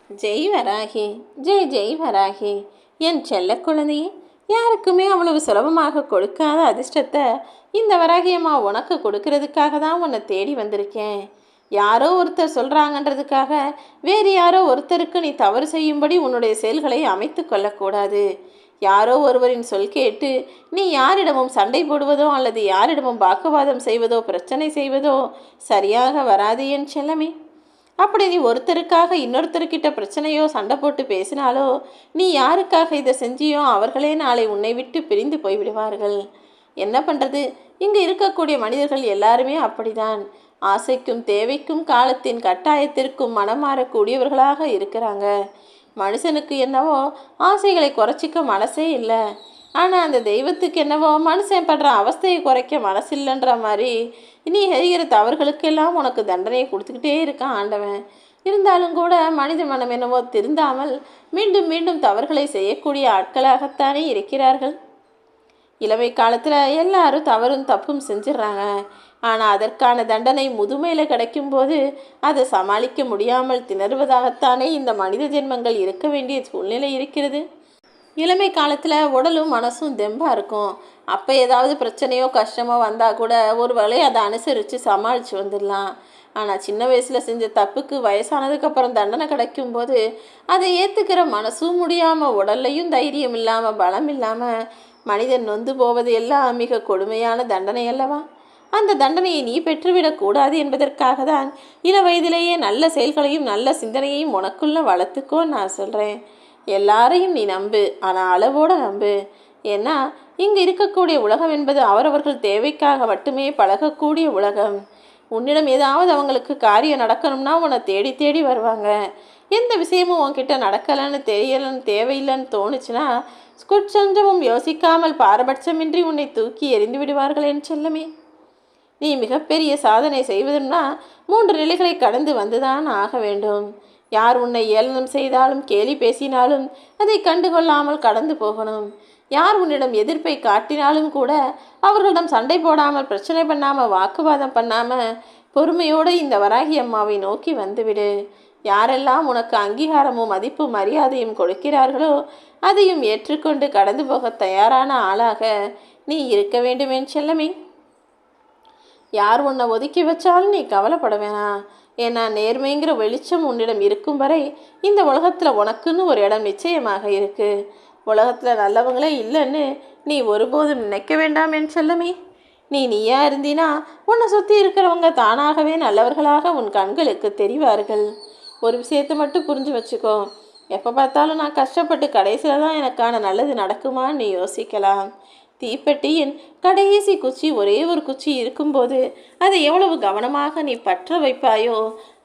ஜெய் வராகி, ஜெய் ஜெய் வராகி. என் செல்ல குழந்தையே, யாருக்குமே அவ்வளவு சுலபமாக கொடுக்காத அதிர்ஷ்டத்தை இந்த வராகியம்மா உனக்கு கொடுக்கறதுக்காக தான் உன்னை தேடி வந்திருக்கேன். யாரோ ஒருத்தர் சொல்கிறாங்கன்றதுக்காக வேறு யாரோ ஒருத்தருக்கு நீ தவறு செய்யும்படி உன்னுடைய செயல்களை அமைத்து கொள்ளக்கூடாது. யாரோ ஒருவரின் சொல் கேட்டு நீ யாரிடமும் சண்டை போடுவதோ அல்லது யாரிடமும் வாக்குவாதம் செய்வதோ பிரச்சனை செய்வதோ சரியாக வராது என் செல்லமே. அப்படி நீ ஒருத்தருக்காக இன்னொருத்தருக்கிட்ட பிரச்சனையோ சண்டை போட்டு பேசினாலோ, நீ யாருக்காக இதை செஞ்சியோ அவர்களே நாளை உன்னை விட்டு பிரிந்து போய்விடுவார்கள். என்ன பண்ணுறது, இங்கே இருக்கக்கூடிய மனிதர்கள் எல்லாருமே அப்படிதான். ஆசைக்கும் தேவைக்கும் காலத்தின் கட்டாயத்திற்கும் மனம் மாறக்கூடியவர்களாக இருக்கிறாங்க. மனுஷனுக்கு என்னவோ ஆசைகளை குறைச்சிக்க மனசே இல்லை. ஆனால் அந்த தெய்வத்துக்கு என்னவோ மனுஷன் படுற அவஸ்தையை குறைக்க மனசு இல்லைன்ற மாதிரி நீ செய்கிற தவறுகளுக்கெல்லாம் உனக்கு தண்டனையை கொடுத்துக்கிட்டே இருக்கான் ஆண்டவன். இருந்தாலும் கூட மனித மனம் என்னவோ திருந்தாமல் மீண்டும் மீண்டும் தவறுகளை செய்யக்கூடிய ஆட்களாகத்தானே இருக்கிறார்கள். இளமை காலத்தில் எல்லாரும் தவறும் தப்பும் செஞ்சிடறாங்க. ஆனால் அதற்கான தண்டனை முதுமையில் கிடைக்கும்போது அதை சமாளிக்க முடியாமல் திணறுவதாகத்தானே இந்த மனித ஜென்மங்கள் இருக்க வேண்டிய சூழ்நிலை இருக்கிறது. இளமை காலத்தில் உடலும் மனசும் தெம்பாக இருக்கும். அப்போ ஏதாவது பிரச்சனையோ கஷ்டமோ வந்தால் கூட ஒரு வேளை அதை அனுசரித்து சமாளித்து வந்துடலாம். ஆனால் சின்ன வயசில் செஞ்ச தப்புக்கு வயசானதுக்கப்புறம் தண்டனை கிடைக்கும்போது அதை ஏற்றுக்கிற மனசும் முடியாமல், உடல்லையும் தைரியம் இல்லாமல், பலம் இல்லாமல் மனிதன் நொந்து போவது எல்லாம் மிக கொடுமையான தண்டனை அல்லவா? அந்த தண்டனையை நீ பெற்றுவிடக்கூடாது என்பதற்காக தான் இள வயதிலேயே நல்ல செயல்களையும் நல்ல சிந்தனையையும் உனக்குள்ள வளர்த்துக்கோ நான் சொல்கிறேன். எல்லாரையும் நீ நம்பு, ஆனால் அளவோடு நம்பு. ஏன்னா இங்கு இருக்கக்கூடிய உலகம் என்பது அவரவர்கள் தேவைக்காக மட்டுமே பழகக்கூடிய உலகம். உன்னிடம் ஏதாவது அவங்களுக்கு காரியம் நடக்கணும்னா உன்னை தேடி தேடி வருவாங்க. எந்த விஷயமும் உன்கிட்ட நடக்கலைன்னு தெரியலன்னு தேவையில்லைன்னு தோணுச்சுன்னா குற்றஞ்சமும் யோசிக்காமல் பாரபட்சமின்றி உன்னை தூக்கி எறிந்து விடுவார்கள் என் செல்லமே. நீ மிகப்பெரிய சாதனை செய்வதுன்னா 3 நிலைகளை கடந்து வந்துதான் ஆக வேண்டும். யார் உன்னை ஏளனம் செய்தாலும் கேலி பேசினாலும் அதை கண்டுகொள்ளாமல் கடந்து போகணும். யார் உன்னிடம் எதிர்ப்பை காட்டினாலும் கூட அவர்களிடம் சண்டை போடாமல், பிரச்சனை பண்ணாமல், வாக்குவாதம் பண்ணாமல் பொறுமையோடு இந்த வராகி அம்மாவை நோக்கி வந்துவிடு. யாரெல்லாம் உனக்கு அங்கீகாரமும் மதிப்பும் மரியாதையும் கொடுக்கிறார்களோ அதையும் ஏற்றுக்கொண்டு கடந்து போக தயாரான ஆளாக நீ இருக்க வேண்டுமென் செல்லமே. யார் உன்னை ஒதுக்கி வச்சாலும் நீ கவலைப்பட வேணாம். ஏன்னா நேர்மைங்கிற வெளிச்சம் உன்னிடம் இருக்கும் வரை இந்த உலகத்தில் உனக்குன்னு ஒரு இடம் நிச்சயமாக இருக்குது. உலகத்தில் நல்லவங்களே இல்லைன்னு நீ ஒருபோதும் நினைக்க வேண்டாம் என் செல்லமே. நீயா இருந்தினா உன்னை சுற்றி இருக்கிறவங்க தானாகவே நல்லவர்களாக உன் கண்களுக்கு தெரிவார்கள். ஒரு விஷயத்தை மட்டும் புரிஞ்சு வச்சுக்கோ. எப்போ பார்த்தாலும் நான் கஷ்டப்பட்டு கடைசியில் தான் எனக்கான நல்லது நடக்குமான்னு நீ யோசிக்கலாம். தீப்பெட்டியின் கடைசி குச்சி ஒரே ஒரு குச்சி இருக்கும்போது அதை எவ்வளவு கவனமாக நீ பற்ற வைப்பாயோ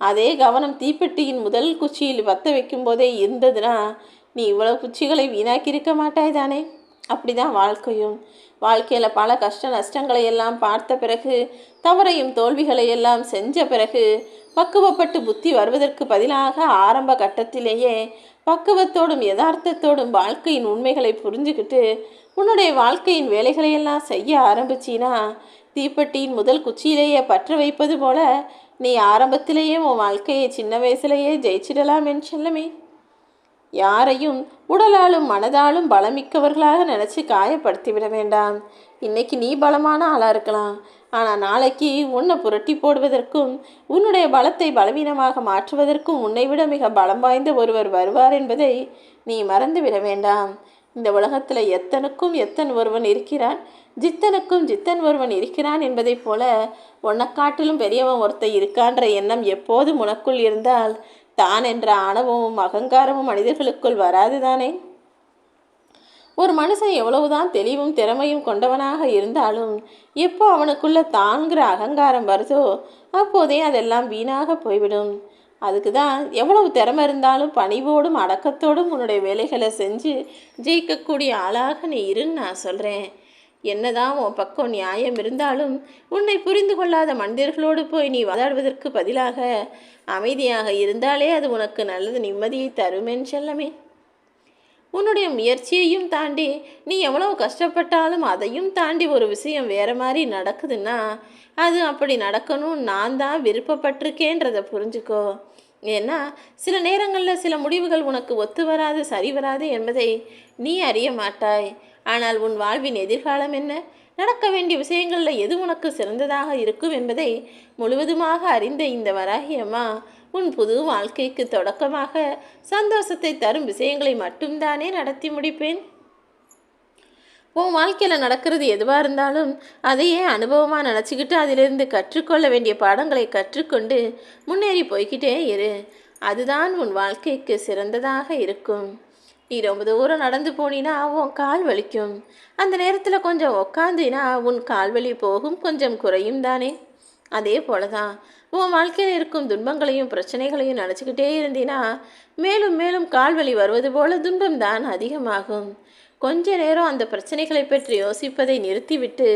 அதே கவனம் தீப்பெட்டியின் முதல் குச்சியில் பற்ற வைக்கும் போதே இருந்ததுன்னா நீ இவ்வளவு குச்சிகளை வீணாக்கியிருக்க மாட்டாய் தானே. அப்படிதான் வாழ்க்கையும். வாழ்க்கையில் பல கஷ்ட நஷ்டங்களை எல்லாம் பார்த்த பிறகு, தவறையும் தோல்விகளை எல்லாம் செஞ்ச பிறகு பக்குவப்பட்டு புத்தி வருவதற்கு பதிலாக ஆரம்ப கட்டத்திலேயே பக்குவத்தோடும் யதார்த்தத்தோடும் வாழ்க்கையின் உண்மைகளை புரிஞ்சுக்கிட்டு உன்னுடைய வாழ்க்கையின் வேலைகளையெல்லாம் செய்ய ஆரம்பிச்சினா தீப்பெட்டியின் முதல் குச்சியிலேயே பற்ற வைப்பது போல நீ ஆரம்பத்திலேயே உன் வாழ்க்கையை சின்ன வயசுலேயே ஜெயிச்சிடலாம் என் செல்லமே. யாரையும் உடலாலும் மனதாலும் பலமிக்கவர்களாக நினச்சி காயப்படுத்திவிட வேண்டாம். இன்னைக்கு நீ பலமான ஆளாக இருக்கலாம், ஆனால் நாளைக்கு உன்னை புரட்டி போடுவதற்கும் உன்னுடைய பலத்தை பலவீனமாக மாற்றுவதற்கும் உன்னை விட மிக பலம் வாய்ந்த ஒருவர் வருவார் என்பதை நீ மறந்து விட வேண்டாம். இந்த உலகத்தில் எத்தனுக்கும் எத்தன் ஒருவன் இருக்கிறான், ஜித்தனுக்கும் ஜித்தன் ஒருவன் இருக்கிறான் என்பதை போல உன்னை காட்டிலும் பெரியவன் ஒருத்தன் இருக்கான்ற எண்ணம் எப்போதும் உனக்குள் இருந்தால் தான் என்ற ஆணவமும் அகங்காரமும் மனிதர்களுக்குள் வராதுதானே. ஒரு மனுஷன் எவ்வளவுதான் தெளிவும் திறமையும் கொண்டவனாக இருந்தாலும் எப்போ அவனுக்குள்ள தான்கிற அகங்காரம் வருதோ அப்போதே அதெல்லாம் வீணாக போய்விடும். அதுக்கு தான் எவ்வளவு திறமை இருந்தாலும் பணிவோடும் அடக்கத்தோடும் உன்னுடைய வேலைகளை செஞ்சு ஜெயிக்கக்கூடிய ஆளாக நீ இருன்னு நான் சொல்கிறேன். என்னதான் உன் பக்கம் நியாயம் இருந்தாலும் உன்னை புரிந்து கொள்ளாத மனிதர்களோடு போய் நீ வாதாடுவதற்கு பதிலாக அமைதியாக இருந்தாலே அது உனக்கு நல்லது நிம்மதியை தருமென் செல்லமே. உன்னுடைய முயற்சியையும் தாண்டி நீ எவ்வளவு கஷ்டப்பட்டாலும் அதையும் தாண்டி ஒரு விஷயம் வேறு மாதிரி நடக்குதுன்னா அது அப்படி நடக்கணும் நான் தான் விருப்பப்பட்டிருக்கேன்றதை புரிஞ்சுக்கோ. ஏன்னா சில நேரங்களில் சில முடிவுகள் உனக்கு ஒத்து வராது, சரி வராது என்பதை நீ அறிய மாட்டாய். ஆனால் உன் வாழ்வின் எதிர்காலம் என்ன, நடக்க வேண்டிய விஷயங்களில் எது உனக்கு சிறந்ததாக இருக்கும் என்பதை முழுவதுமாக அறிந்த இந்த வராகி அம்மா உன் புது வாழ்க்கைக்கு தொடக்கமாக சந்தோஷத்தை தரும் விஷயங்களை மட்டும்தானே நடத்தி முடிப்பேன். உன் வாழ்க்கையில் நடக்கிறது எதுவாக இருந்தாலும் அதையே அனுபவமாக நினச்சிக்கிட்டு அதிலிருந்து கற்றுக்கொள்ள வேண்டிய பாடங்களை கற்றுக்கொண்டு முன்னேறி போய்கிட்டே இரு. அதுதான் உன் வாழ்க்கைக்கு சிறந்ததாக இருக்கும். நீ ரொம்ப தூரம் நடந்து போனினா உன் கால் வலிக்கும். அந்த நேரத்தில் கொஞ்சம் உக்காந்தினா உன் கால் வலி போகும், கொஞ்சம் குறையும் தானே. அதே போல தான் உன் வாழ்க்கையில் இருக்கும் துன்பங்களையும் பிரச்சனைகளையும் நினச்சிக்கிட்டே இருந்தினா மேலும் மேலும் கால்வலி வருவது போல துன்பம்தான் அதிகமாகும். கொஞ்ச நேரம் அந்த பிரச்சனைகளை பற்றி யோசிப்பதை நிறுத்திவிட்டு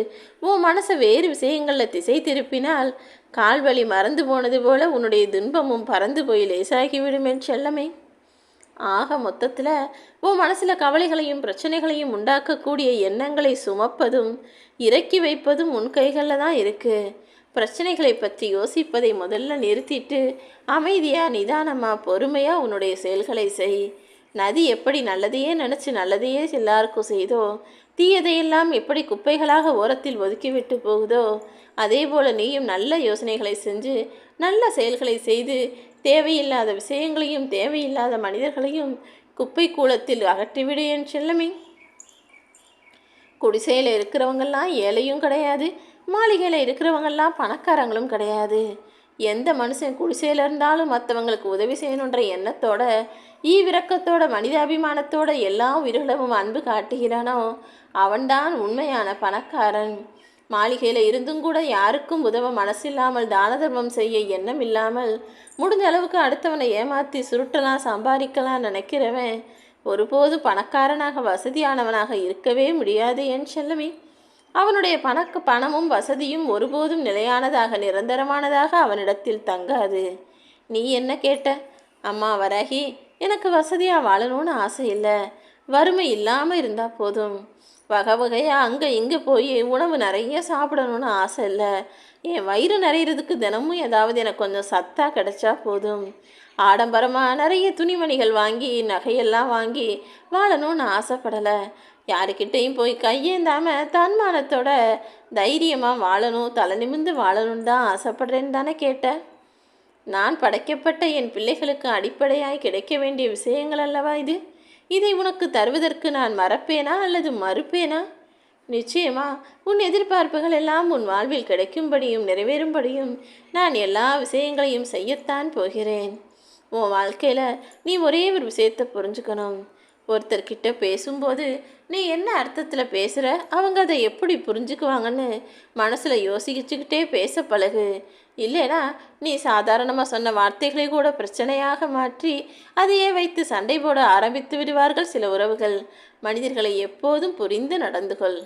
உன் மனசை வேறு விஷயங்களில் திசை திருப்பினால் கால்வலி மறந்து போனது போல உன்னுடைய துன்பமும் பறந்து போய் லேசாகிவிடும் என் செல்லமே. ஆக மொத்தத்தில் உன் மனசில் கவலைகளையும் பிரச்சனைகளையும் உண்டாக்கக்கூடிய எண்ணங்களை சுமப்பதும் இறக்கி வைப்பதும் உன் கைகளில் தான் இருக்குது. பிரச்சனைகளை பற்றி யோசிப்பதை முதல்ல நிறுத்திட்டு அமைதியாக நிதானமாக பொறுமையாக உன்னுடைய செயல்களை செய். நதி எப்படி நல்லதையே நினச்சி நல்லதையே எல்லாருக்கும் செய்தோ, தீயதையெல்லாம் எப்படி குப்பைகளாக ஓரத்தில் ஒதுக்கிவிட்டு போகுதோ, அதே போல் நீயும் நல்ல யோசனைகளை செஞ்சு நல்ல செயல்களை செய்து தேவையில்லாத விஷயங்களையும் தேவையில்லாத மனிதர்களையும் குப்பை கூலத்தில் அகற்றிவிடு என் செல்லமே. குடிசையில் இருக்கிறவங்கெல்லாம் ஏழையும் கிடையாது, மாளிகையில் இருக்கிறவங்கெல்லாம் பணக்காரங்களும் கிடையாது. எந்த மனுஷன் குடிசையில் இருந்தாலும் மற்றவங்களுக்கு உதவி செய்யணுன்ற எண்ணத்தோட ஈவிரக்கத்தோட மனிதாபிமானத்தோட எல்லா உயிரிழமும் அன்பு காட்டுகிறானோ அவன்தான் உண்மையான பணக்காரன். மாளிகையில் இருந்தும் கூட யாருக்கும் உதவ மனசில்லாமல் தான தர்மம் செய்ய எண்ணம் இல்லாமல் முடிஞ்ச அளவுக்கு அடுத்தவனை ஏமாற்றி சுருட்டலாம் சம்பாதிக்கலாம் நினைக்கிறவன் ஒருபோதும் பணக்காரனாக வசதியானவனாக இருக்கவே முடியாது என் செல்லமே. அவனுடைய பணமும் வசதியும் ஒருபோதும் நிலையானதாக நிரந்தரமானதாக அவனிடத்தில் தங்காது. நீ என்ன கேட்ட? அம்மா வராகி, எனக்கு வசதியாக வாழணும்னு ஆசை இல்லை, வறுமை இல்லாமல் இருந்தால் போதும். வகை வகையாக அங்கே இங்கே போய் உணவு நிறைய சாப்பிடணும்னு ஆசை இல்லை. என் வயிறு நிறையிறதுக்கு தினமும் ஏதாவது எனக்கு கொஞ்சம் சத்தாக கிடைச்சா போதும். ஆடம்பரமாக நிறைய துணிமணிகள் வாங்கி நகையெல்லாம் வாங்கி வாழணும்னு ஆசைப்படலை. யாருக்கிட்டையும் போய் கையேந்தாமல் தன்மானத்தோட தைரியமாக வாழணும், தலை நிமிர்ந்து வாழணும்னு தான் ஆசைப்படுறேன்னு தானே கேட்டேன். நான் படைக்கப்பட்ட என் பிள்ளைகளுக்கு அடிப்படையாய் கிடைக்க வேண்டிய விஷயங்கள் அல்லவா இது. இதை உனக்கு தருவதற்கு நான் மறப்பேனா அல்லது மறுப்பேனா? நிச்சயமா உன் எதிர்பார்ப்புகள் எல்லாம் உன் வாழ்வில் கிடைக்கும்படியும் நிறைவேறும்படியும் நான் எல்லா விஷயங்களையும் செய்யத்தான் போகிறேன். உன் வாழ்க்கையில் நீ ஒரே ஒரு விஷயத்தை புரிஞ்சுக்கணும். ஒருத்தர்கிட்ட பேசும்போது நீ என்ன அர்த்தத்தில் பேசுகிற, அவங்க அதை எப்படி புரிஞ்சுக்குவாங்கன்னு மனசில் யோசிச்சுக்கிட்டே பேச பழகு. இல்லைனா நீ சாதாரணமாக சொன்ன வார்த்தைகளை கூட பிரச்சனையாக மாற்றி அதையே வைத்து சண்டை போட ஆரம்பித்து விடுவார்கள் சில உறவுகள். மனிதர்களை எப்போதும் புரிந்து நடந்து கொள்.